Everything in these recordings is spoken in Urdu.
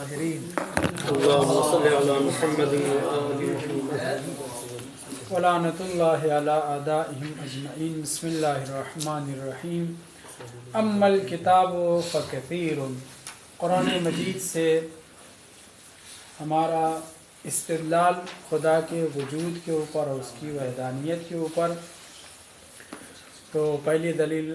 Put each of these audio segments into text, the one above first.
القادرین اللهم صل على محمد وآل محمد ولعنۃ اللہ علی اعدائہم اجمعین۔ بسم اللہ الرحمن الرحیم۔ اما الکتاب فکثیر، قرآن مجید سے ہمارا استدلال خدا کے وجود کے اوپر اور اس کی وحدانیت کے اوپر، تو پہلی دلیل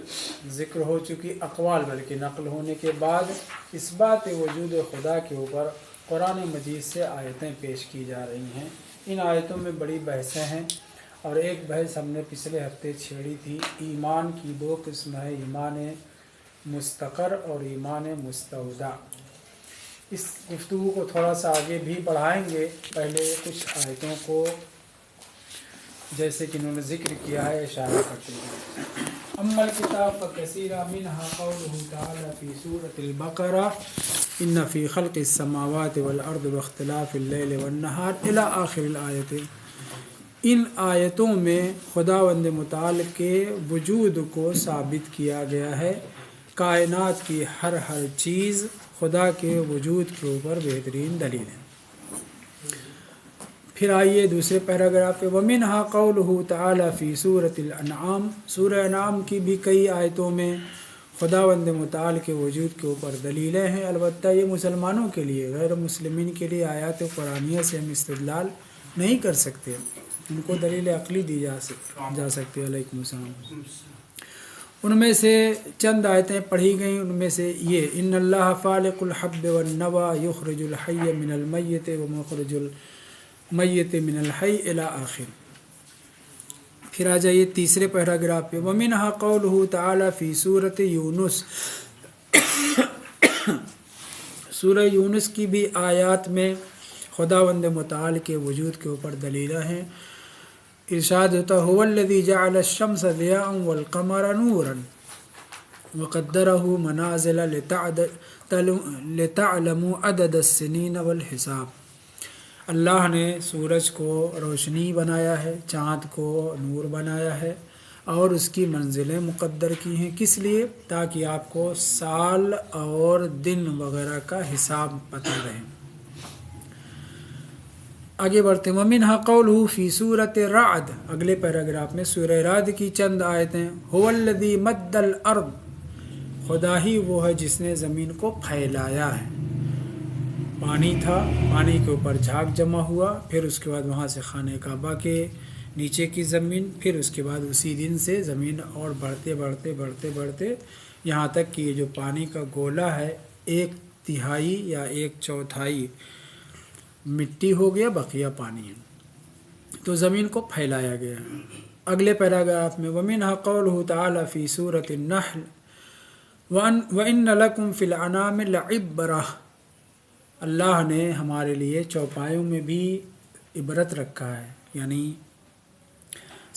ذکر ہو چکی اقوال، بلکہ نقل ہونے کے بعد اس بات وجود خدا کے اوپر قرآن مجید سے آیتیں پیش کی جا رہی ہیں۔ ان آیتوں میں بڑی بحثیں ہیں، اور ایک بحث ہم نے پچھلے ہفتے چھیڑی تھی۔ ایمان کی دو قسم ہے، ایمان مستقر اور ایمان مستودع۔ اس گفتگو کو تھوڑا سا آگے بھی بڑھائیں گے، پہلے کچھ آیتوں کو جیسے کہ انہوں نے ذکر کیا ہے اشارہ کرتے ہیں۔ اما الکتاب فکثیر منہا قولہ تعالی فی سورۃ البقرہ ان فی خلق السماوات والارض واختلاف اللیل والنہار الی آخر الآیت۔ ان آیتوں میں خداوند متعال کے وجود کو ثابت کیا گیا ہے۔ کائنات کی ہر چیز خدا کے وجود کے اوپر بہترین دلیل ہے۔ پھر آئیے دوسرے پیراگراف پہ، وَمِنْهَا قَوْلُهُ تَعَالَى فِي سُورَةِ الْأَنْعَامِ۔ سورہ انعام کی بھی کئی آیتوں میں خداوند متعال کے وجود کے اوپر دلیلیں ہیں۔ البتہ یہ مسلمانوں کے لیے، غیر مسلمین کے لیے آیات قرآنیہ سے ہم استدلال نہیں کر سکتے، ان کو دلیل عقلی دی جا سکتی ہے۔ علیکم السلام۔ ان میں سے چند آیتیں پڑھی گئیں، ان میں سے یہ ان اللہ فالق الحب والنوى یخرج الحی من المیت ومخرج المیت من الحی الی آخر۔ پھر آ جائیے تیسرے پیراگراف پہ، ومنها قولہ تعالی فی سورۃ یونس۔ سورہ یونس کی بھی آیات میں خداوند متعال کے وجود کے اوپر دلیلیں ہیں۔ ارشاد ہوتا هو الذی جعل الشمس ضیاء والقمر نورا وقدرہ منازل لتعلموا عدد السنین والحساب۔ اللہ نے سورج کو روشنی بنایا ہے، چاند کو نور بنایا ہے، اور اس کی منزلیں مقدر کی ہیں۔ کس لیے؟ تاکہ آپ کو سال اور دن وغیرہ کا حساب پتہ رہے۔ آگے بڑھتے ہیں، وَمِنْهَا قَوْلُهُ فِي سُورَةِ الرَّعْدِ۔ اگلے پیراگراف میں سورہ رعد کی چند آیتیں، هُوَ الَّذِي مَدَّ الْأَرْضَ، خدا ہی وہ ہے جس نے زمین کو پھیلایا ہے۔ پانی تھا، پانی کے اوپر جھاگ جمع ہوا، پھر اس کے بعد وہاں سے خانہ کعبہ کے نیچے کی زمین، پھر اس کے بعد اسی دن سے زمین اور بڑھتے بڑھتے بڑھتے بڑھتے یہاں تک کہ یہ جو پانی کا گولا ہے، 1/3 یا 1/4 مٹی ہو گیا، بقیہ پانی ہے، تو زمین کو پھیلایا گیا ہے۔ اگلے پیراگراف میں، وَمِنْهَا قَوْلُهُ تَعَالَى فِي سُورَةِ النَّحْلِ وَإِنَّ لَكُمْ فِي الْأَنْعَامِ لَعِبْرَةً۔ اللہ نے ہمارے لیے چوپایوں میں بھی عبرت رکھا ہے، یعنی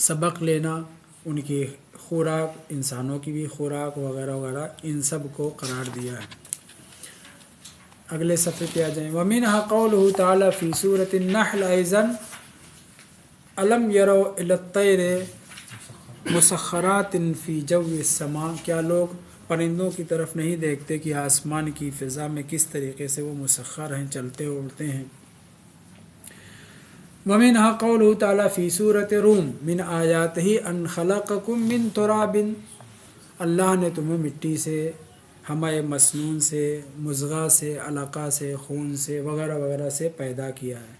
سبق لینا، ان کی خوراک، انسانوں کی بھی خوراک وغیرہ وغیرہ، ان سب کو قرار دیا ہے۔ اگلے صفحے پہ آ جائیں، وَمِنْهَا قَوْلُهُ تَعَالَى فِي سُورَةِ النَّحْلِ أَيْضًا أَلَمْ يَرَوْا إِلَى الطَّيْرِ مُسَخَّرَاتٍ فِي جَوِّ السَّمَاءِ۔ کیا لوگ پرندوں کی طرف نہیں دیکھتے کہ آسمان کی فضا میں کس طریقے سے وہ مسخر ہیں، چلتے اڑتے ہیں۔ وَمِنْهَا قَوْلُهُ تَعَالَى فِي سُورَةِ الروم مِنْ آيَاتِهِ أَنْ خَلَقَكُم مِّن تُرَابٍ۔ اللہ نے تمہیں مٹی سے، ہمائے مسنون سے، مضغہ سے، علقہ سے، خون سے وغیرہ وغیرہ سے پیدا کیا ہے۔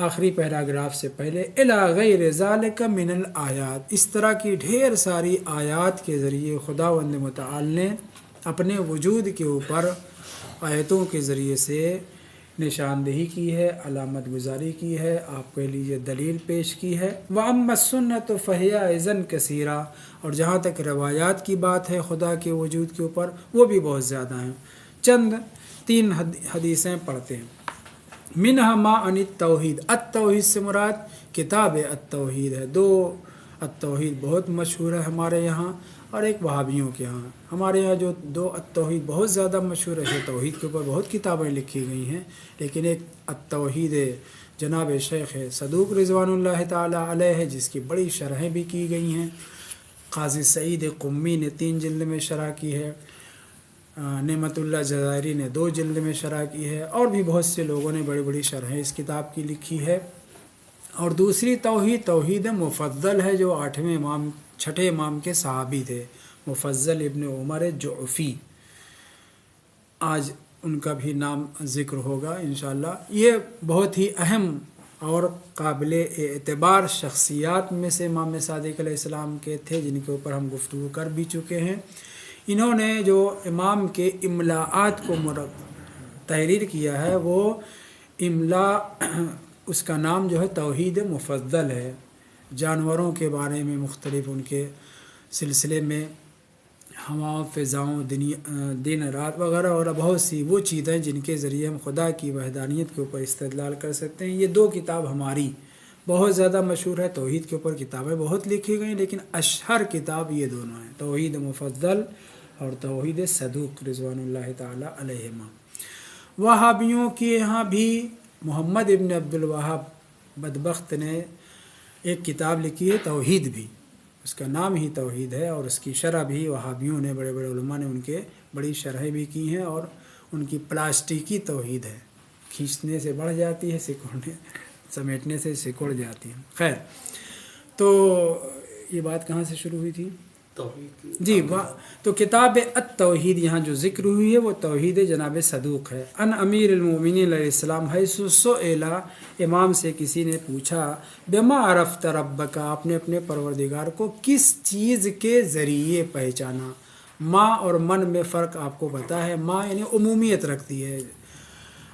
آخری پیراگراف سے پہلے، اِلیٰ غَيْرِ ذَلِكَ مِنَ الْآيَاتِ۔ اس طرح کی ڈھیر ساری آیات کے ذریعے خداوند متعال نے اپنے وجود کے اوپر آیتوں کے ذریعے سے نشاندہی کی ہے، علامت گزاری کی ہے، آپ کے لیے دلیل پیش کی ہے۔ وَأَمَّا السُّنَّةُ فَهِيَ أَيْضًا كَثِيرَةٌ۔ اور جہاں تک روایات کی بات ہے خدا کے وجود کے اوپر، وہ بھی بہت زیادہ ہیں۔ چند 3 حدیثیں پڑھتے ہیں۔ منہا ما عن التوحید۔ التوحید سے مراد کتاب التوحید ہے۔ 2 التوحید بہت مشہور ہے ہمارے یہاں، اور ایک وہابیوں کے ہاں۔ ہمارے یہاں جو 2 التوحید بہت زیادہ مشہور ہے، توحید کے اوپر بہت کتابیں لکھی گئی ہیں، لیکن ایک التوحید جناب شیخ صدوق رضوان اللہ تعالی علیہ ہے، جس کی بڑی شرحیں بھی کی گئی ہیں۔ قاضی سعید قمی نے 3 جلد میں شرح کی ہے۔ نعمتullah جزائری نے 2 جلد میں شرح کی ہے، اور بھی بہت سے لوگوں نے بڑی بڑی شرحیں اس کتاب کی لکھی ہے۔ اور دوسری توحید مفضل ہے، جو 6 امام کے صحابی تھے، مفضل ابن عمر جعفی، آج ان کا بھی نام ذکر ہوگا انشاءاللہ۔ یہ بہت ہی اہم اور قابل اعتبار شخصیات میں سے امام صادق علیہ السلام کے تھے، جن کے اوپر ہم گفتگو کر بھی چکے ہیں۔ انہوں نے جو امام کے املاءات کو تحریر کیا ہے، وہ املا اس کا نام جو ہے توحید مفضل ہے۔ جانوروں کے بارے میں مختلف ان کے سلسلے میں، ہواؤں، فضاؤں، دن رات وغیرہ اور بہت سی وہ چیزیں جن کے ذریعے ہم خدا کی وحدانیت کے اوپر استدلال کر سکتے ہیں۔ یہ 2 کتاب ہماری بہت زیادہ مشہور ہے۔ توحید کے اوپر کتابیں بہت لکھی گئیں، لیکن اشہر کتاب یہ دونوں ہیں، توحید مفضل اور توحید صدوق رضوان اللہ تعالی علیہما۔ وہابیوں کے یہاں بھی محمد ابن عبد الوہاب بدبخت نے ایک کتاب لکھی ہے، توحید بھی، اس کا نام ہی توحید ہے، اور اس کی شرح بھی وہابیوں نے، بڑے بڑے علماء نے ان کے بڑی شرحیں بھی کی ہیں، اور ان کی پلاسٹیکی توحید ہے، کھینچنے سے بڑھ جاتی ہے، سمیٹنے سے سکڑ جاتی ہے۔ خیر، تو یہ بات کہاں سے شروع ہوئی تھی؟ جی، تو کتاب التوحید یہاں جو ذکر ہوئی ہے وہ توحید جناب صدوق ہے۔ ان امیر المومنین علیہ السلام حیث سئل، امام سے کسی نے پوچھا، بما عرفت ربک، آپ نے اپنے پروردگار کو کس چیز کے ذریعے پہچانا؟ ما اور من میں فرق آپ کو پتہ ہے۔ ما یعنی عمومیت رکھتی ہے،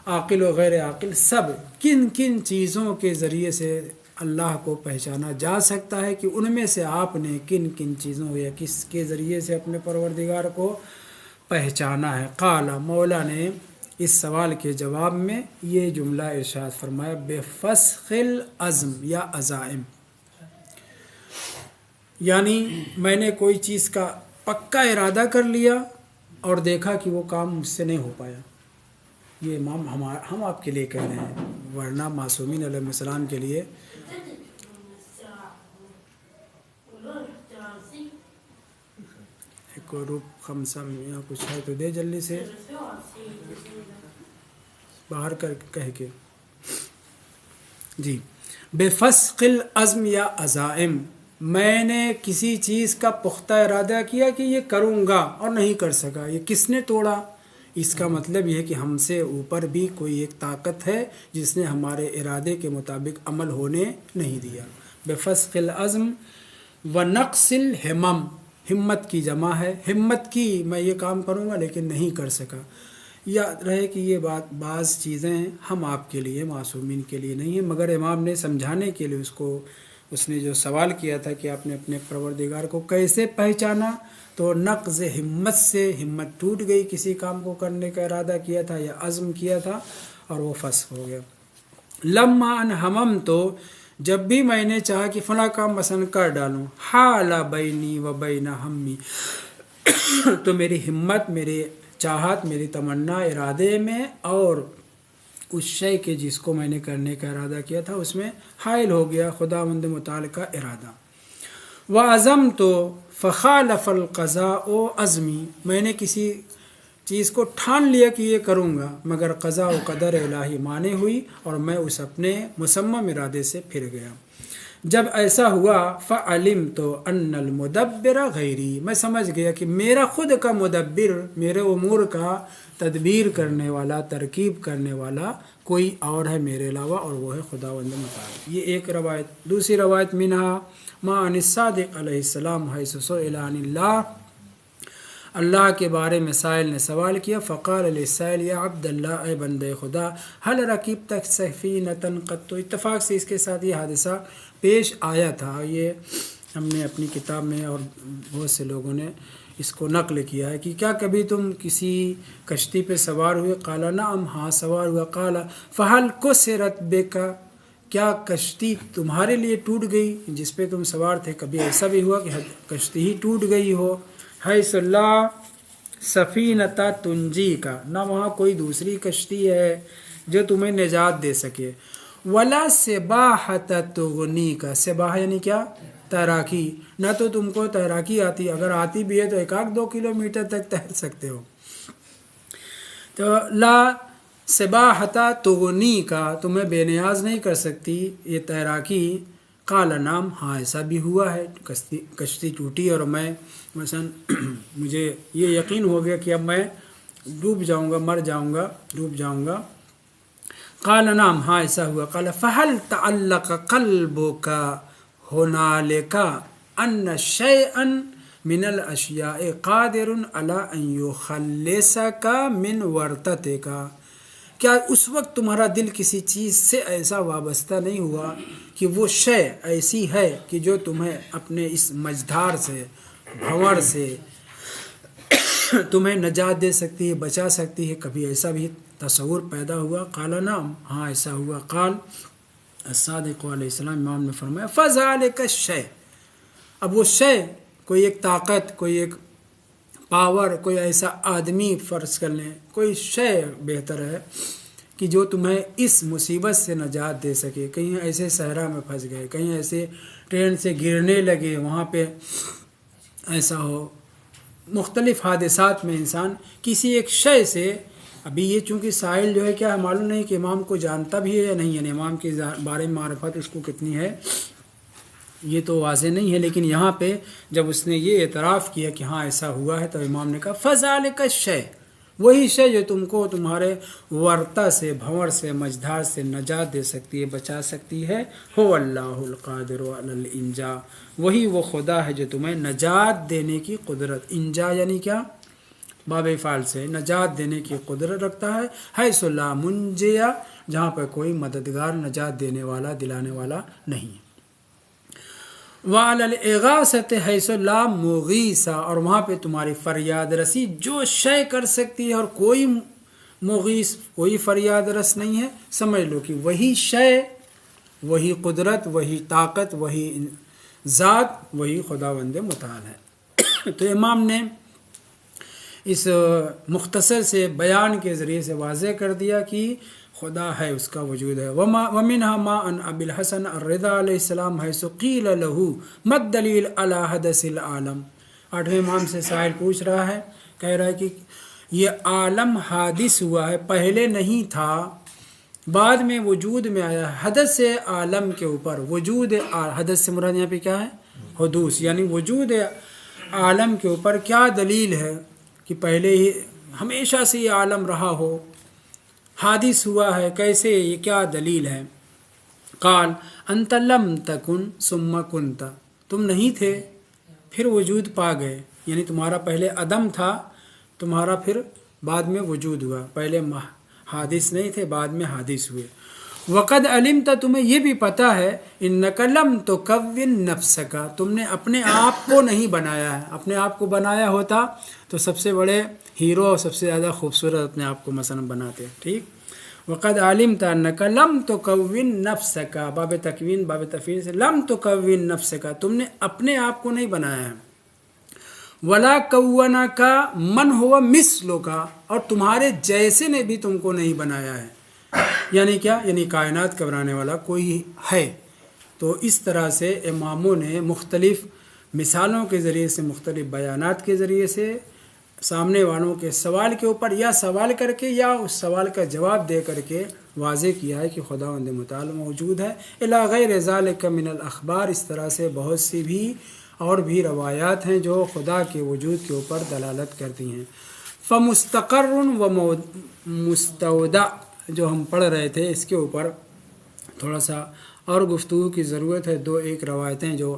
عاقل و غیر عاقل سب، کن کن چیزوں کے ذریعے سے اللہ کو پہچانا جا سکتا ہے، کہ ان میں سے آپ نے کن کن چیزوں یا کس کے ذریعے سے اپنے پروردگار کو پہچانا ہے؟ قال، مولا نے اس سوال کے جواب میں یہ جملہ ارشاد فرمایا، بفسخ العزم یا عزائم، یعنی میں نے کوئی چیز کا پکا ارادہ کر لیا اور دیکھا کہ وہ کام مجھ سے نہیں ہو پایا۔ یہ امام ہم آپ کے لیے کہہ رہے ہیں، ورنہ معصومین علیہ السلام کے لیے ایک روپ خمسہ یا کچھ ہے تو دے جلدی سے باہر کر کہہ کے۔ جی، بفسخ العزم یا عزائم، میں نے کسی چیز کا پختہ ارادہ کیا کہ یہ کروں گا اور نہیں کر سکا، یہ کس نے توڑا؟ اس کا مطلب یہ ہے کہ ہم سے اوپر بھی کوئی ایک طاقت ہے جس نے ہمارے ارادے کے مطابق عمل ہونے نہیں دیا۔ بفسخ العزم ونقص الہمم، ہمت کی جمع ہے، ہمت کی میں یہ کام کروں گا لیکن نہیں کر سکا۔ یاد رہے کہ یہ بعض چیزیں ہم آپ کے لیے، معصومین کے لیے نہیں ہیں، مگر امام نے سمجھانے کے لیے اس نے جو سوال کیا تھا کہ آپ نے اپنے پروردگار کو کیسے پہچانا، تو نقض ہمت سے، ہمت ٹوٹ گئی، کسی کام کو کرنے کا ارادہ کیا تھا یا عزم کیا تھا اور وہ فسخ ہو گیا۔ لما ان ہمم، تو جب بھی میں نے چاہا کہ فلاں کام مثلا کر ڈالوں، حال بینی و بین ہمی، تو میری ہمت، میری چاہت، میری تمنا ارادے میں اور اس شے کے جس کو میں نے کرنے کا ارادہ کیا تھا اس میں حائل ہو گیا خداوند متعال کا ارادہ۔ وعزمت فخالف القضاء عزمی، میں نے کسی چیز کو ٹھان لیا کہ یہ کروں گا، مگر قضاء و قدر الہی مانے ہوئی اور میں اس اپنے مصمم ارادے سے پھر گیا۔ جب ایسا ہوا فعلمت ان المدبر غیری، میں سمجھ گیا کہ میرا خود کا مدبر، میرے امور کا تدبیر کرنے والا، ترکیب کرنے والا کوئی اور ہے میرے علاوہ، اور وہ ہے خداوند متعال۔ یہ ایک روایت۔ دوسری روایت منہا ما عن الصادق علیہ السلام حیث سئل عن اللہ، اللہ کے بارے میں سائل نے سوال کیا، فقال للسائل یا عبد اللہ، اے بندے خدا، حل رکبت سفینۃ قط، تو اتفاق سے اس کے ساتھ یہ حادثہ پیش آیا تھا۔ یہ ہم نے اپنی کتاب میں اور بہت سے لوگوں نے اس کو نقل کیا ہے کہ کیا کبھی تم کسی کشتی پہ سوار ہوئے؟ قال نعم، ہاں سوار ہوا۔ قال فہل کسرت بک، کیا کشتی تمہارے لیے ٹوٹ گئی جس پہ تم سوار تھے؟ کبھی ایسا بھی ہوا کہ کشتی ہی ٹوٹ گئی ہو؟ حیث لا سفینۃ تنجی کا، نہ وہاں کوئی دوسری کشتی ہے جو تمہیں نجات دے سکے۔ ولا سباحۃ تغنی کا، سباحہ یعنی کیا؟ تیراکی، نہ تو تم کو تیراکی آتی، اگر آتی بھی ہے تو 1-2 کلومیٹر تک تیر سکتے ہو، تو لا سباحتا تغنی کا، تمہیں بے نیاز نہیں کر سکتی یہ تیراکی. قال نام، ہاں ایسا بھی ہوا ہے، کشتی ٹوٹی اور میں مثلا مجھے یہ یقین ہو گیا کہ اب میں ڈوب جاؤں گا، مر جاؤں گا، ڈوب جاؤں گا. قال نام، ہاں ایسا ہوا. قال فهل تعلق قلبك هنالك ان شيئا من الاشیاء قادر على ان يخلصك من ورطتك، کیا اس وقت تمہارا دل کسی چیز سے ایسا وابستہ نہیں ہوا کہ وہ شے ایسی ہے کہ جو تمہیں اپنے اس مجدھار سے، بھنور سے تمہیں نجات دے سکتی ہے، بچا سکتی ہے؟ کبھی ایسا بھی تصور پیدا ہوا؟ قال نعم، ہاں ایسا ہوا. قال الصادق علیہ السلام امام نے فرمایا فذلک الشیء، اب وہ شے، کوئی ایک طاقت، کوئی ایک پاور، کوئی ایسا آدمی فرض کر لیں، کوئی شے بہتر ہے کہ جو تمہیں اس مصیبت سے نجات دے سکے. کہیں ایسے صحرا میں پھنس گئے، کہیں ایسے ٹرین سے گرنے لگے، وہاں پہ ایسا ہو، مختلف حادثات میں انسان کسی ایک شے سے. ابھی یہ چونکہ سائل جو ہے کیا ہے معلوم نہیں کہ امام کو جانتا بھی ہے یا نہیں، یعنی امام کے بارے میں معرفت اس کو کتنی ہے یہ تو واضح نہیں ہے، لیکن یہاں پہ جب اس نے یہ اعتراف کیا کہ ہاں ایسا ہوا ہے تو امام نے کہا فذلک الشیء، وہی شے جو تم کو تمہارے ورطہ سے، بھنور سے، مجدھار سے نجات دے سکتی ہے، بچا سکتی ہے. هو اللہ القادر علی الانجاء، وہی وہ خدا ہے جو تمہیں نجات دینے کی قدرت، انجا یعنی کیا، باب فعل سے نجات دینے کی قدرت رکھتا ہے. حیث لا منجیا، جہاں پہ کوئی مددگار، نجات دینے والا، دلانے والا نہیں. وعلی الاغاثۃ حیث لا مغیث، اور وہاں پہ تمہاری فریاد رسی جو شے کر سکتی ہے اور کوئی مغیث، کوئی فریاد رس نہیں ہے. سمجھ لو کہ وہی شے، وہی قدرت، وہی طاقت، وہی ذات، وہی خداوند متعال ہے. تو امام نے اس مختصر سے بیان کے ذریعے سے واضح کر دیا کہ خدا ہے، اس کا وجود ہے. ومنها ما ان ابی الحسن الرضا علیہ السلام حیث قیل له ما الدلیل علی حدث العالم. 8ویں امام سے سائل پوچھ رہا ہے، کہہ رہا ہے کہ یہ عالم حادث ہوا ہے، پہلے نہیں تھا، بعد میں وجود میں آیا. حدث عالم کے اوپر وجود، حدث سے مراد یہاں پہ کیا ہے، حدوث، یعنی وجود عالم کے اوپر کیا دلیل ہے کہ پہلے ہی ہمیشہ سے یہ عالم رہا ہو، حادث ہوا ہے، کیسے، یہ کیا دلیل ہے؟ قال انت لم تکن ثم کنت، تم نہیں تھے پھر وجود پا گئے، یعنی تمہارا پہلے عدم تھا، تمہارا پھر بعد میں وجود ہوا، پہلے حادث نہیں تھے، بعد میں حادث ہوئے. وقد علمت، تمہیں یہ بھی پتہ ہے، انک لم تکون نفسک، تم نے اپنے آپ کو نہیں بنایا ہے. اپنے آپ کو بنایا ہوتا تو سب سے بڑے ہیرو اور سب سے زیادہ خوبصورت اپنے آپ کو مثلا بناتے. ٹھیک، وقد علمت انک لم تکون نفسک، باب تکوین، باب تفعیل سے، لم تکون نفسک، تم نے اپنے آپ کو نہیں بنایا ہے. ولا کونک من ہوا مثلک، اور تمہارے جیسے نے بھی تم کو نہیں بنایا ہے. یعنی کیا، یعنی کائنات کا بنانے والا کوئی ہے. تو اس طرح سے اماموں نے مختلف مثالوں کے ذریعے سے، مختلف بیانات کے ذریعے سے سامنے والوں کے سوال کے اوپر یا سوال کر کے یا اس سوال کا جواب دے کر کے واضح کیا ہے کہ خداوند متعال موجود ہے. الی غیر ذالک من الاخبار، اس طرح سے بہت سی بھی اور بھی روایات ہیں جو خدا کے وجود کے اوپر دلالت کرتی ہیں. فمستقر و مستودع، جو ہم پڑھ رہے تھے، اس کے اوپر تھوڑا سا اور گفتگو کی ضرورت ہے. 2 ایک روایتیں جو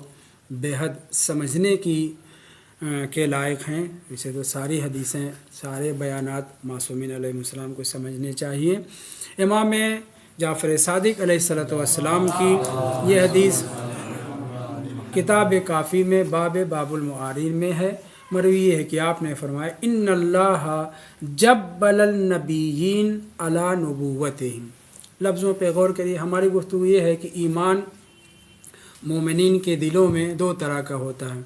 بے حد سمجھنے کی کے لائق ہیں. اسے تو ساری حدیثیں، سارے بیانات معصومین علیہ السلام کو سمجھنے چاہیے. امام جعفر صادق علیہ السلام کی یہ حدیث کتاب کافی میں باب المعارین میں ہے. مروی یہ ہے کہ آپ نے فرمایا ان اللہ جبل النبیین علی نبوتہم. لفظوں پہ غور کریے. ہماری گفتگو یہ ہے کہ ایمان مومنین کے دلوں میں 2 طرح کا ہوتا ہے.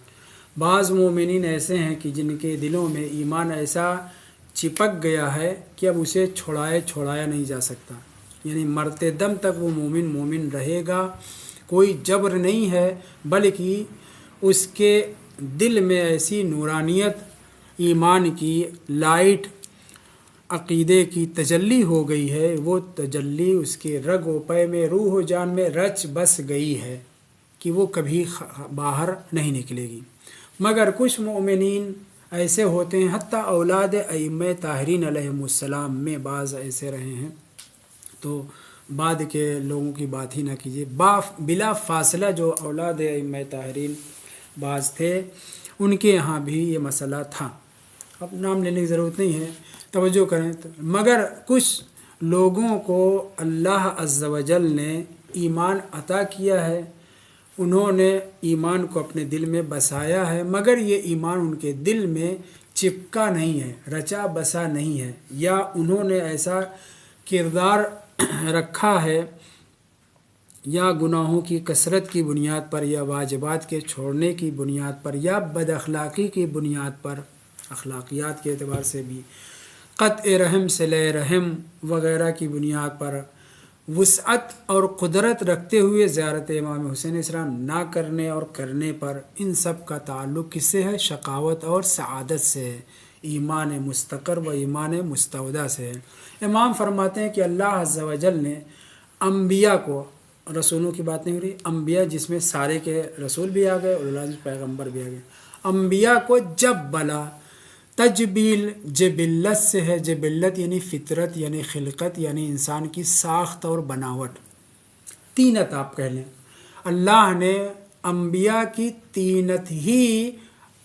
بعض مومنین ایسے ہیں کہ جن کے دلوں میں ایمان ایسا چپک گیا ہے کہ اب اسے چھوڑایا نہیں جا سکتا، یعنی مرتے دم تک وہ مومن رہے گا، کوئی جبر نہیں ہے، بلکہ اس کے دل میں ایسی نورانیت، ایمان کی لائٹ عقیدے کی تجلی ہو گئی ہے، وہ تجلی اس کے رگ و پے میں، روح و جان میں رچ بس گئی ہے کہ وہ کبھی باہر نہیں نکلے گی۔ مگر کچھ مومنین ایسے ہوتے ہیں، حتیٰ اولاد ائمہ طاہرین علیہم السلام میں بعض ایسے رہے ہیں، تو بعد کے لوگوں کی بات ہی نہ کیجیے، بلا فاصلہ جو اولاد ائمہ طاہرین بعض تھے ان کے یہاں بھی یہ مسئلہ تھا۔ اب نام لینے کی ضرورت نہیں ہے، توجہ کریں تو، مگر کچھ لوگوں کو اللہ عز و جل نے ایمان عطا کیا ہے، انہوں نے ایمان کو اپنے دل میں بسایا ہے، مگر یہ ایمان ان کے دل میں چپکا نہیں ہے، رچا بسا نہیں ہے، یا انہوں نے ایسا کردار رکھا ہے یا گناہوں کی کثرت کی بنیاد پر، یا واجبات کے چھوڑنے کی بنیاد پر، یا بد اخلاقی کی بنیاد پر، اخلاقیات کے اعتبار سے بھی، قطع رحم صلہ رحم وغیرہ کی بنیاد پر، وسعت اور قدرت رکھتے ہوئے زیارت امام حسین علیہ السلام نہ کرنے اور کرنے پر، ان سب کا تعلق کس سے ہے؟ شقاوت اور سعادت سے ہے، ایمان مستقر و ایمان مستودع سے ہے۔ امام فرماتے ہیں کہ اللہ عز و جل نے انبیاء کو، رسولوں کی بات نہیں ہو رہی، انبیاء جس میں سارے کے رسول بھی آ گئے اور اللہ پیغمبر بھی آ گئے، انبیاء کو جب بلا تجبیل جبلت سے ہے، جبلت یعنی فطرت یعنی خلقت یعنی انسان کی ساخت اور بناوٹ، تینت آپ کہہ لیں، اللہ نے انبیاء کی تینت ہی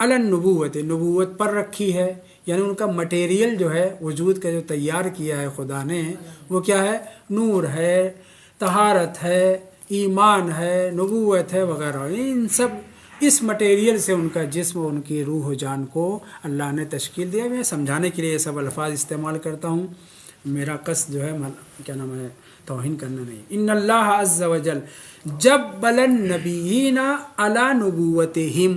علی النبوت، نبوت پر رکھی ہے، یعنی ان کا مٹیریل جو ہے وجود کا جو تیار کیا ہے خدا نے، وہ کیا ہے؟ نور ہے، طہارت ہے، ایمان ہے، نبوت ہے وغیرہ، ان سب اس مٹیریل سے ان کا جسم، ان کی روح و جان کو اللہ نے تشکیل دیا۔ میں سمجھانے کے لیے یہ سب الفاظ استعمال کرتا ہوں، میرا قصد جو ہے کیا نام ہے، توہین کرنا نہیں۔ ان اللہ عز و جل جبل النبیین علی نبوتہم،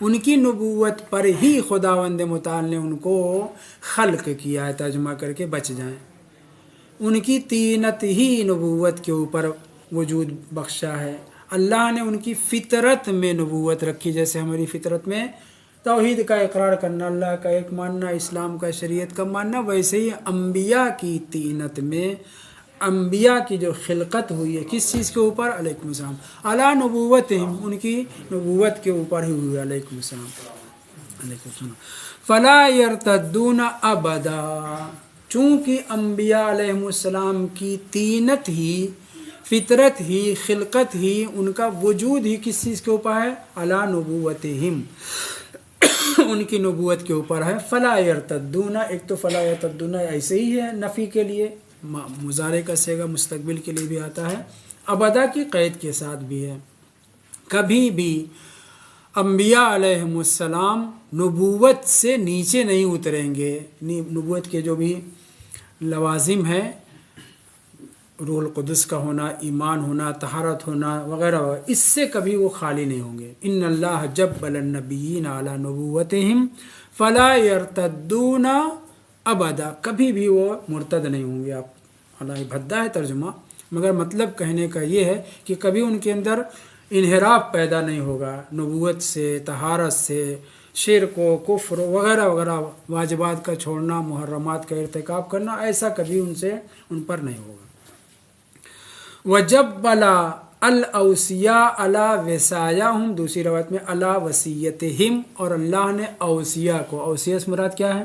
ان کی نبوت پر ہی خداوند متعال نے ان کو خلق کیا ہے، ترجمہ کر کے بچ جائیں، ان کی تینت ہی نبوت کے اوپر وجود بخشا ہے۔ اللہ نے ان کی فطرت میں نبوت رکھی، جیسے ہماری فطرت میں توحید کا اقرار کرنا، اللہ کا ایک ماننا، اسلام کا، شریعت کا ماننا، ویسے ہی انبیاء کی تینت میں انبیاء کی جو خلقت ہوئی ہے کس چیز کے اوپر؟ علیکم السلام، علی نبوتہم، ان کی نبوت کے اوپر ہی ہوئی، علیکم السلام، علیکم السلام۔ فلا یرتدون ابدا، چونکہ انبیاء علیہ السلام کی تینت ہی، فطرت ہی، خلقت ہی، ان کا وجود ہی کس چیز کے اوپر ہے؟ علی نبوتہم، ان کی نبوت کے اوپر ہے۔ فلا یرتدون، ایک تو فلا یرتدون ایسے ہی ہے نفی کے لیے، مضارع کا صیغہ مستقبل کے لیے بھی آتا ہے، ابدا کی قید کے ساتھ بھی ہے، کبھی بھی انبیاء علیہم السلام نبوت سے نیچے نہیں اتریں گے، نبوت کے جو بھی لوازم ہیں، روح القدس کا ہونا، ایمان ہونا، طہارت ہونا وغیرہ، اس سے کبھی وہ خالی نہیں ہوں گے۔ ان اللہ جبل النبیین علی نبوتہم فلا یرتدون ابدا، کبھی بھی وہ مرتد نہیں ہوں گے۔ آپ اللہ بھدا ہے ترجمہ، مگر مطلب کہنے کا یہ ہے کہ کبھی ان کے اندر انحراف پیدا نہیں ہوگا، نبوت سے، طہارت سے، شرک و کفر وغیرہ وغیرہ، واجبات کا چھوڑنا، محرمات کا ارتکاب کرنا، ایسا کبھی ان پر نہیں ہوگا۔ وَجَبَّلَ الْأَوْصِيَاءَ عَلَى وَصَايَاهُمْ، دوسری روایت میں عَلَى وَصِيَّتِهِمْ، اور اللہ نے اوصیاء کو، اوصیاء سے مراد کیا ہے؟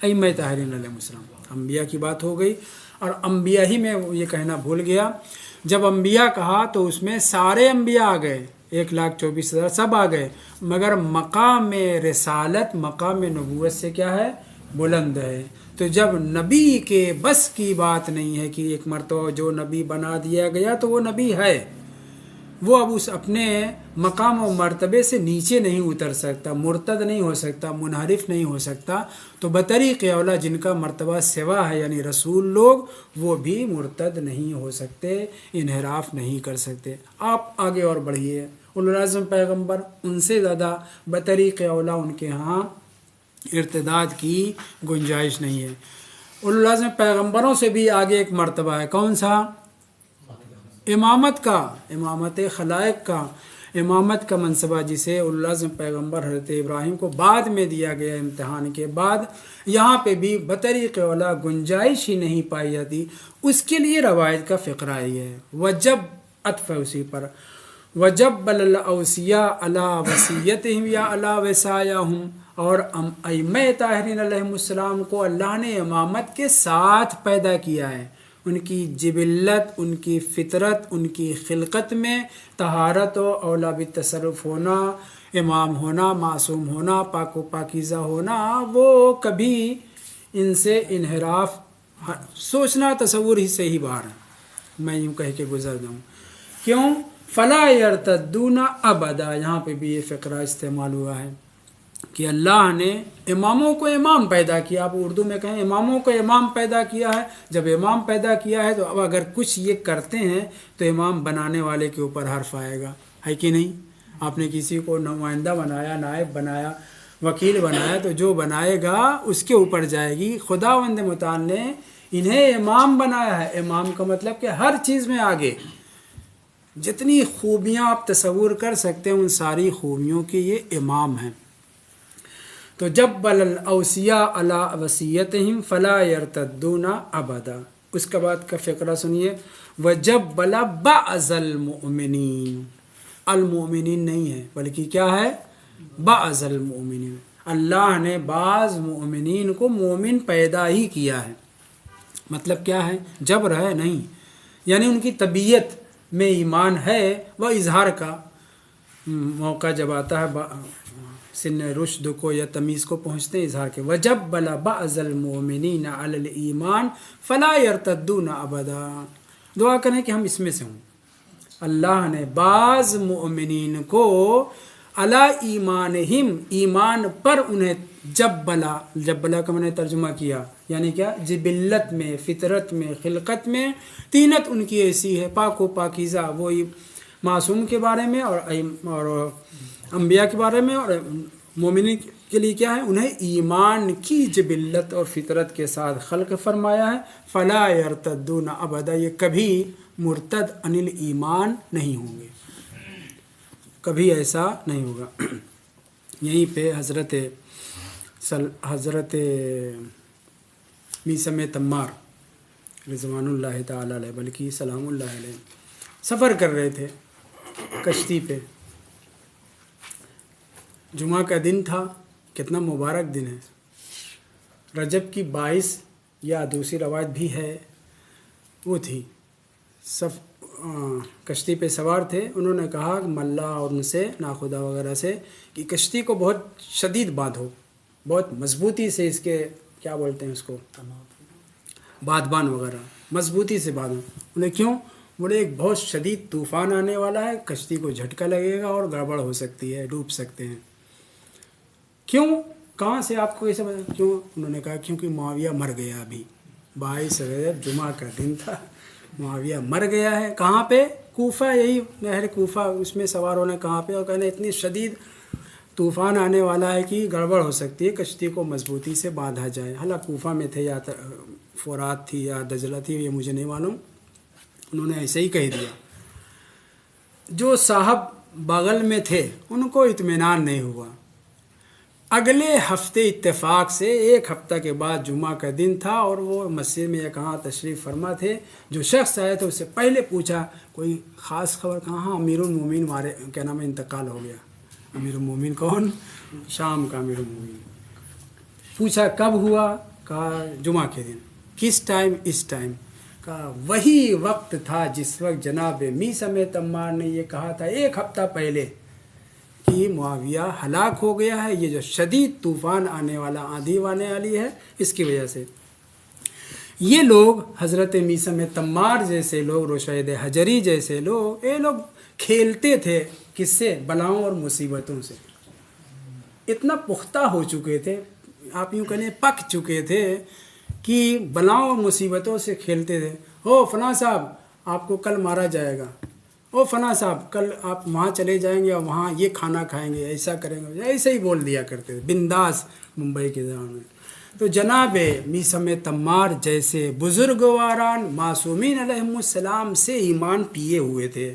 ائمہ طاہرین علیہ السلام، انبیاء کی بات ہو گئی، اور انبیاء ہی میں یہ کہنا بھول گیا، جب انبیاء کہا تو اس میں سارے انبیاء آ گئے، 1,24,000 سب آ گئے، مگر مقام رسالت، مقام نبوت سے کیا ہے؟ بلند ہے۔ تو جب نبی کے بس کی بات نہیں ہے کہ ایک مرتبہ جو نبی بنا دیا گیا تو وہ نبی ہے، وہ اب اس اپنے مقام و مرتبے سے نیچے نہیں اتر سکتا، مرتد نہیں ہو سکتا، منحرف نہیں ہو سکتا، تو بطریق اولا جن کا مرتبہ سوا ہے یعنی رسول لوگ، وہ بھی مرتد نہیں ہو سکتے، انحراف نہیں کر سکتے۔ آپ آگے اور بڑھیے، اولو العزم پیغمبر، ان سے زیادہ بطریق اولا ان کے ہاں ارتداد کی گنجائش نہیں ہے۔ اولو العزم پیغمبروں سے بھی آگے ایک مرتبہ ہے، کون سا؟ امامت کا، امامت خلائق کا، امامت کا منصبہ جسے العزم پیغمبر حضرت ابراہیم کو بعد میں دیا گیا امتحان کے بعد، یہاں پہ بھی بطریق اولا گنجائش ہی نہیں پائی جاتی، اس کے لیے روایت کا فقرہ ہی ہے۔ وجب عطف ہے اسی پر، وجب الاوصیاء علی وصیتہم یا علی وصایاہم، اور ائمہ طاہرین علیہم السلام کو اللہ نے امامت کے ساتھ پیدا کیا ہے، ان کی جبلت، ان کی فطرت، ان کی خلقت میں طہارت و اولا بالتصرف ہونا، امام ہونا، معصوم ہونا، پاک و پاکیزہ ہونا، وہ کبھی ان سے انحراف سوچنا تصور ہی سے ہی باہر ہے، میں یوں کہہ کے گزر جاؤں۔ کیوں؟ فلا یرتدون ابدا، یہاں پہ بھی یہ فقرہ استعمال ہوا ہے کہ اللہ نے اماموں کو امام پیدا کیا، آپ اردو میں کہیں اماموں کو امام پیدا کیا ہے، جب امام پیدا کیا ہے تو اب اگر کچھ یہ کرتے ہیں تو امام بنانے والے کے اوپر حرف آئے گا، ہے کہ نہیں؟ آپ نے کسی کو نمائندہ بنایا، نائب بنایا، وکیل بنایا، تو جو بنائے گا اس کے اوپر جائے گی۔ خداوند متعال نے انہیں امام بنایا ہے، امام کا مطلب کہ ہر چیز میں آگے، جتنی خوبیاں آپ تصور کر سکتے ہیں ان ساری خوبیوں کے یہ امام ہیں۔ تو جب الاوصیاء علی وصیتہم فلا یرتدون ابدا، اس کے بعد کا فقرہ سنیے، وجب بعض المؤمنین، المؤمنین نہیں ہے بلکہ کیا ہے؟ بعض المؤمنین، اللہ نے بعض مؤمنین کو مومن پیدا ہی کیا ہے۔ مطلب کیا ہے؟ جبر ہے نہیں، یعنی ان کی طبیعت میں ایمان ہے، وہ اظہار کا موقع جب آتا ہے سن رشد کو یا تمیز کو پہنچتے ہیں اظہار کے، وجب بعض المؤمنین علی الایمان فلا یرتدون ابدا، دعا کریں کہ ہم اس میں سے ہوں۔ اللہ نے بعض مؤمنین کو علی ایمانہم، ایمان پر انہیں جبلا کا میں نے ترجمہ کیا، یعنی کیا؟ جبلت میں، فطرت میں، خلقت میں طینت ان کی ایسی ہے، پاک و پاکیزہ، وہی معصوم کے بارے میں اور انبیاء کے بارے میں، اور مومنین کے لیے کیا ہے؟ انہیں ایمان کی جبلت اور فطرت کے ساتھ خلق فرمایا ہے۔ فلا یرتدون ابدا، یہ کبھی مرتد عن الایمان نہیں ہوں گے، کبھی ایسا نہیں ہوگا۔ یہیں پہ حضرت میثم تمار رضوان اللہ تعالی علیہ، بلکہ سلام اللہ علیہ، سفر کر رہے تھے کشتی پہ، جمعہ کا دن تھا، کتنا مبارک دن ہے، رجب کی 22 یا دوسری روایت بھی ہے وہ تھی، کشتی پہ سوار تھے، انہوں نے کہا ملا اور ان سے ناخدا وغیرہ سے کہ کشتی کو بہت شدید باندھو، بہت مضبوطی سے، اس کے کیا بولتے ہیں اس کو، بادبان وغیرہ، مضبوطی سے باندھو۔ انہیں کیوں؟ بولے ایک بہت شدید طوفان آنے والا ہے، کشتی کو جھٹکا لگے گا اور گڑبڑ ہو سکتی ہے، ڈوب سکتے ہیں۔ کیوں؟ کہاں سے آپ کو ایسا پتا؟ کیوں؟ انہوں نے کہا کیونکہ معاویہ مر گیا، ابھی 22 رجب جمعہ کا دن تھا، معاویہ مر گیا ہے۔ کہاں پہ؟ کوفہ، یہی نہر کوفہ، اس میں سوار ہونے کہاں پہ، اور کہنے اتنی شدید طوفان آنے والا ہے کہ گڑبڑ ہو سکتی ہے، کشتی کو مضبوطی سے باندھا جائے۔ حالانکہ کوفہ میں تھے یا فرات تھی یا دجلہ تھی، یہ مجھے نہیں معلوم، انہوں نے ایسے ہی کہہ دیا۔ جو صاحب بغل میں تھے ان کو اطمینان نہیں ہوا۔ اگلے ہفتے اتفاق سے 1 ہفتہ کے بعد جمعہ کا دن تھا، اور وہ مسجد میں کہاں تشریف فرما تھے، جو شخص آئے تھے اس سے پہلے پوچھا کوئی خاص خبر؟ کہاں؟ امیر المومنین مارے، کیا نام ہے، انتقال ہو گیا۔ امیر المومنین کون؟ شام کا امیر المومنین۔ پوچھا کب ہوا؟ کہا جمعہ کے دن۔ کس ٹائم؟ اس ٹائم۔ کہا وہی وقت تھا جس وقت جناب میثم تمار نے یہ کہا تھا 1 ہفتہ پہلے کہ معاویہ ہلاک ہو گیا ہے، یہ جو شدید طوفان آنے والا، آندھی آنے والی ہے، اس کی وجہ سے۔ یہ لوگ حضرت میثم تمار جیسے لوگ، رشید حجری جیسے لوگ، یہ لوگ کھیلتے تھے کس سے؟ بلاؤں اور مصیبتوں سے۔ اتنا پختہ ہو چکے تھے، آپ یوں کہنے پک چکے تھے کہ بلاؤں اور مصیبتوں سے کھیلتے تھے۔ او فلاں صاحب آپ کو کل مارا جائے گا، او فلاں صاحب کل آپ وہاں چلے جائیں گے اور وہاں یہ کھانا کھائیں گے، ایسا کریں گے، ایسے ہی بول دیا کرتے تھے بنداس ممبئی کے زمانے میں۔ تو جناب میثم تمار جیسے بزرگواران معصومین علیہم السلام سے ایمان پیے ہوئے تھے،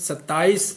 27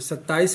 27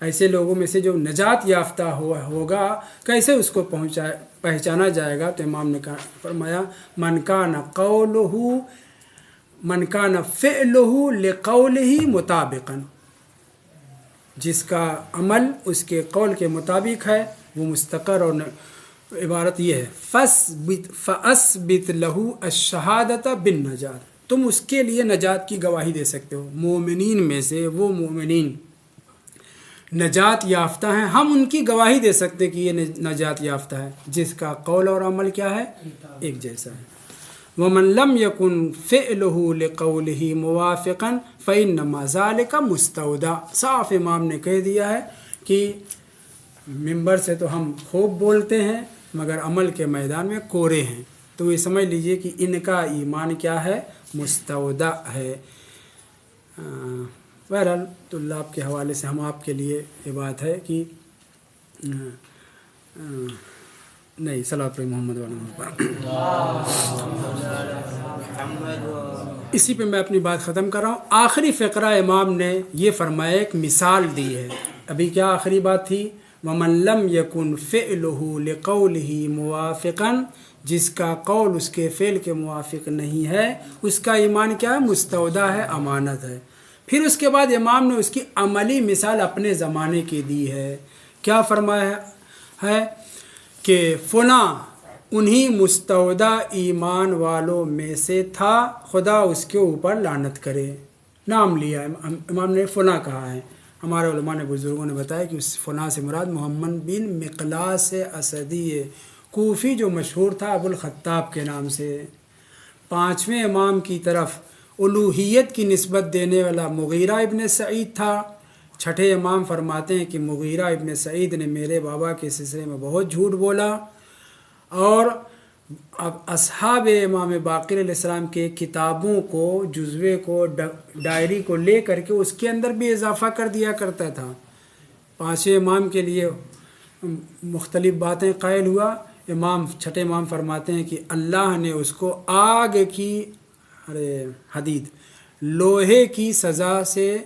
ایسے لوگوں میں سے جو نجات یافتہ ہوگا کیسے اس کو پہچانا جائے گا؟ تو امام نے فرمایا من کان فعلہ لقولہ مطابقا، جس کا عمل اس کے قول کے مطابق ہے وہ مستقر، اور عبارت یہ ہے فَأَثْبِتْ لَهُ الشَّهَادَةَ بِالنَّجَاةِ، تم اس کے لیے نجات کی گواہی دے سکتے ہو۔ مومنین میں سے وہ مومنین نجات یافتہ ہیں، ہم ان کی گواہی دے سکتے کہ یہ نجات یافتہ ہے جس کا قول اور عمل کیا ہے؟ ایک جیسا ہے۔ وَمَن لَمْ يَكُنْ فِعْلُهُ لِقَوْلِهِ مُوَافِقًا فَإِنَّمَا ذَلِكَ مُسْتَوْدَعٌ، صاف امام نے کہہ دیا ہے کہ ممبر سے تو ہم خوب بولتے ہیں مگر عمل کے میدان میں کورے ہیں، تو یہ سمجھ لیجئے کہ ان کا ایمان کیا ہے؟ مستودع ہے۔ بہرحال طلاب کے حوالے سے ہم آپ کے لیے یہ بات ہے کہ نہیں صلاۃ محمد اسی پہ میں اپنی بات ختم کر رہا ہوں۔ آخری فقرہ امام نے یہ فرمایا، ایک مثال دی ہے۔ ابھی کیا آخری بات تھی؟ وَمَن لَمْ يَكُنْ فِعْلُهُ لِقَوْلِهِ مُوَافِقًا، جس کا قول اس کے فعل کے موافق نہیں ہے اس کا ایمان کیا ہے؟ مستودع ہے، امانت ہے۔ پھر اس کے بعد امام نے اس کی عملی مثال اپنے زمانے کی دی ہے۔ کیا فرمایا ہے کہ فلاں انہی مستودع ایمان والوں میں سے تھا، خدا اس کے اوپر لعنت کرے، نام لیا امام نے، فلاں کہا ہے۔ ہمارے علماء نے بزرگوں نے بتایا کہ اس فلاں سے مراد محمد بن مقلاس اسدی کوفی جو مشہور تھا ابو الخطاب کے نام سے۔ پانچویں امام کی طرف الوہیت کی نسبت دینے والا مغیرہ ابن سعید تھا۔ چھٹے امام فرماتے ہیں کہ مغیرہ ابن سعید نے میرے بابا کے سلسلے میں بہت جھوٹ بولا، اور اب اصحاب امام باقر علیہ السلام کے کتابوں کو، جزوے کو، ڈائری کو لے کر کے اس کے اندر بھی اضافہ کر دیا کرتا تھا۔ پانچویں امام کے لیے مختلف باتیں قائل ہوا۔ چھٹے امام فرماتے ہیں کہ اللہ نے اس کو آگ کی حدید، لوہے کی سزا سے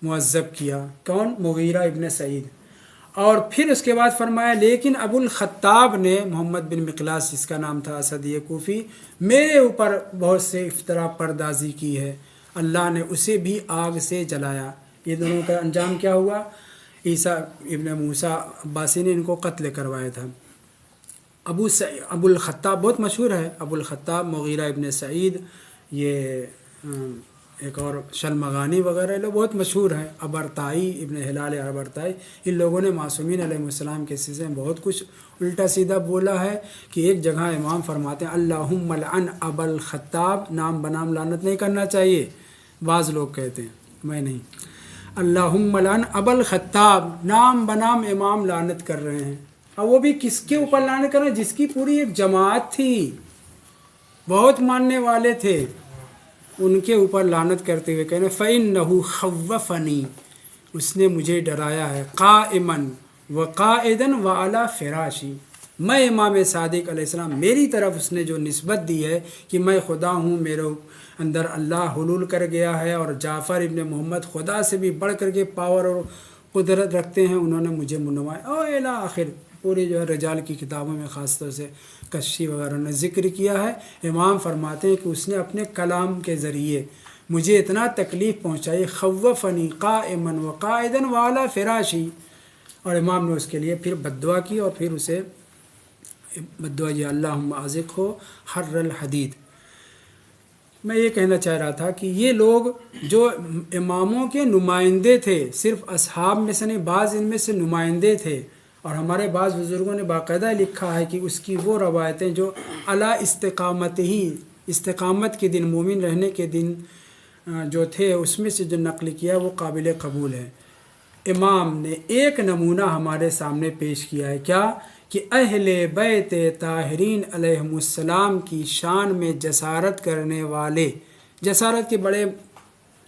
معذب کیا۔ کون؟ مغیرہ ابن سعید۔ اور پھر اس کے بعد فرمایا لیکن ابو الخطاب نے، محمد بن مقلاس جس کا نام تھا اسدی کوفی، میرے اوپر بہت سے افتراء پردازی کی ہے، اللہ نے اسے بھی آگ سے جلایا۔ یہ دونوں کا انجام کیا ہوا؟ عیسیٰ ابن موسیٰ عباسی نے ان کو قتل کروایا تھا۔ ابو الخطاب بہت مشہور ہے، ابو الخطاب، مغیرہ ابن سعید، یہ ایک اور شلمغانی وغیرہ لوگ بہت مشہور ہیں، ابرتائی، ابن ہلال ابرتائی، ان لوگوں نے معصومین علیہ السلام کے سلسلے میں بہت کچھ الٹا سیدھا بولا ہے کہ ایک جگہ امام فرماتے ہیں اللہم لعن ابا الخطاب، نام بنام لعنت نہیں کرنا چاہیے، بعض لوگ کہتے ہیں، میں نہیں، اللہم لعن ابا الخطاب، نام بنام امام لعنت کر رہے ہیں۔ اور وہ بھی کس کے اوپر لعنت کر رہے ہیں؟ جس کی پوری ایک جماعت تھی، بہت ماننے والے تھے، ان کے اوپر لعنت کرتے ہوئے کہنے فَإِنَّهُ خَوَّفَنِي، اس نے مجھے ڈرایا ہے، قَائِمًا وَقَائِدًا وَعَلَى فِرَاشِي، میں امام صادق علیہ السلام، میری طرف اس نے جو نسبت دی ہے کہ میں خدا ہوں، میرے اندر اللہ حلول کر گیا ہے، اور جعفر ابن محمد خدا سے بھی بڑھ کر کے پاور اور قدرت رکھتے ہیں، انہوں نے مجھے منوایا، اور الی آخر پوری جو ہے رجال کی کتابوں میں خاص طور سے کشی وغیرہ نے ذکر کیا ہے۔ امام فرماتے ہیں کہ اس نے اپنے کلام کے ذریعے مجھے اتنا تکلیف پہنچائی، خوفنی قائما وقائدا وعلی فراشی، اور امام نے اس کے لیے پھر بددعا کی، اور پھر اسے بددعا یہ اللہم ازق ہو حر الحدید۔ میں یہ کہنا چاہ رہا تھا کہ یہ لوگ جو اماموں کے نمائندے تھے، صرف اصحاب میں سے نہیں، بعض ان میں سے نمائندے تھے، اور ہمارے بعض بزرگوں نے باقاعدہ لکھا ہے کہ اس کی وہ روایتیں جو علی استقامت ہی، استقامت کے دن، مومن رہنے کے دن جو تھے، اس میں سے جو نقل کیا وہ قابل قبول ہے۔ امام نے ایک نمونہ ہمارے سامنے پیش کیا ہے، کیا کہ اہل بیت طاہرین علیہم السلام کی شان میں جسارت کرنے والے، جسارت کے بڑے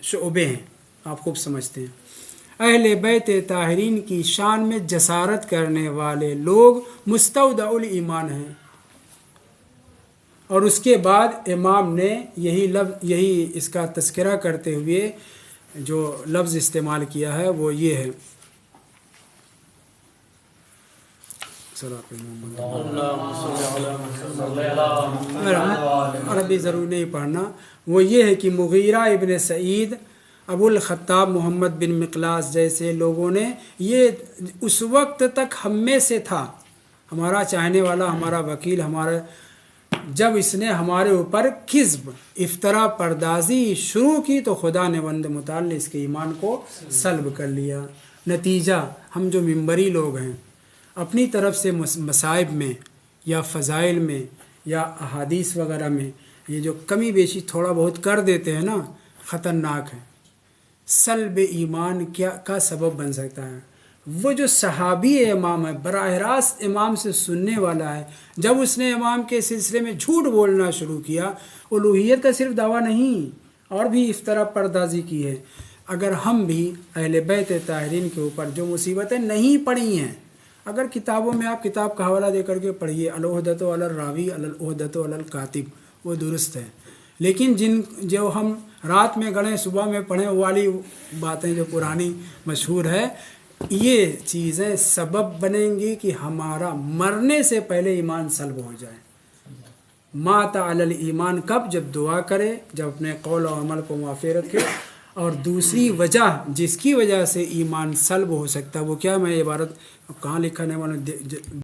شعبے ہیں، آپ خوب سمجھتے ہیں، اہل بیت طاہرین کی شان میں جسارت کرنے والے لوگ مستودع الایمان ہیں۔ اور اس کے بعد امام نے یہی اس کا تذکرہ کرتے ہوئے جو لفظ استعمال کیا ہے وہ یہ ہے صلاۃ محمد اللهم صل على محمد عربی ضرور نہیں پڑھنا. وہ یہ ہے کہ مغیرہ ابن سعید، ابو الخطاب محمد بن مقلاس جیسے لوگوں نے، یہ اس وقت تک ہم میں سے تھا، ہمارا چاہنے والا، ہمارا وکیل، ہمارا، جب اس نے ہمارے اوپر کذب، افطرا، پردازی شروع کی تو خدا نے وند متعال نے اس کے ایمان کو سلب کر لیا. نتیجہ ہم جو منبری لوگ ہیں اپنی طرف سے مصائب میں یا فضائل میں یا احادیث وغیرہ میں یہ جو کمی بیشی تھوڑا بہت کر دیتے ہیں نا، خطرناک ہے، سلب ایمان کیا کا سبب بن سکتا ہے. وہ جو صحابی امام ہے، براہ راست امام سے سننے والا ہے، جب اس نے امام کے سلسلے میں جھوٹ بولنا شروع کیا، الوہیت کا صرف دعویٰ نہیں اور بھی افطرا پردازی کی ہے. اگر ہم بھی اہل بیت طاہرین کے اوپر جو مصیبتیں نہیں پڑھی ہیں، اگر کتابوں میں آپ کتاب کا حوالہ دے کر کے پڑھیے، العہدۃ علی الراوی العہدۃ علی الکاتب، وہ درست ہے، لیکن جو ہم رات میں گڑھیں صبح میں پڑھیں والی باتیں جو پرانی مشہور ہے، یہ چیزیں سبب بنیں گی کہ ہمارا مرنے سے پہلے ایمان سلب ہو جائے. مات علی الایمان کب؟ جب دعا کرے، جب اپنے قول و عمل کو موافق رکھے. اور دوسری وجہ جس کی وجہ سے ایمان سلب ہو سکتا ہے وہ کیا؟ میں عبارت کہاں لکھا نہیں والا